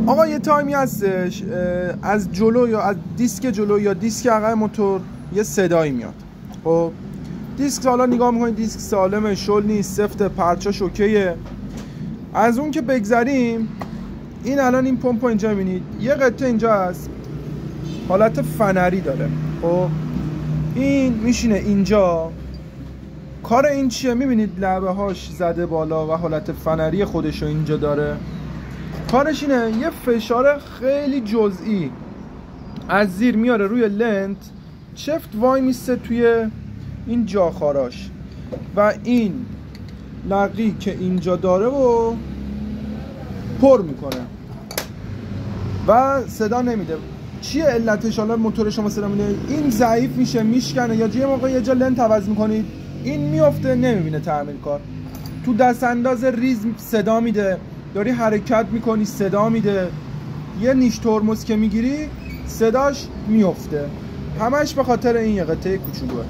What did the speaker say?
آقا یه تایمی هستش از جلو یا از دیسک جلو یا دیسک عقب موتور یه صدایی میاد. خب دیسک حالا نگاه میکنید دیسک سالمه، شل نیست، سفت، پرچاش اوکیه. از اون که بگذریم، این الان این پمپ اینجا میبینید یه قطعه اینجا هست حالت فنری داره. خب این میشینه اینجا. کار این چیه؟ میبینید لبه هاش زده بالا و حالت فنری خودشو اینجا داره. کارش اینه یه فشار خیلی جزئی از زیر میاره روی لنت، چفت وای میسته توی این جاخاراش و این لقی که اینجا داره و پر میکنه و صدا نمیده. چیه علتش؟ حالا موتور شما صدا میده، این ضعیف میشه، میشکنه، یا یه موقع یه جا لنت عوض میکنید این میفته، نمیبینه تعمیر کار. تو دست انداز ریز صدا میده، داری حرکت میکنی صدا میده، یه نیش ترمز که میگیری صداش میفته. همش به خاطر این یه قطعه کوچولوه.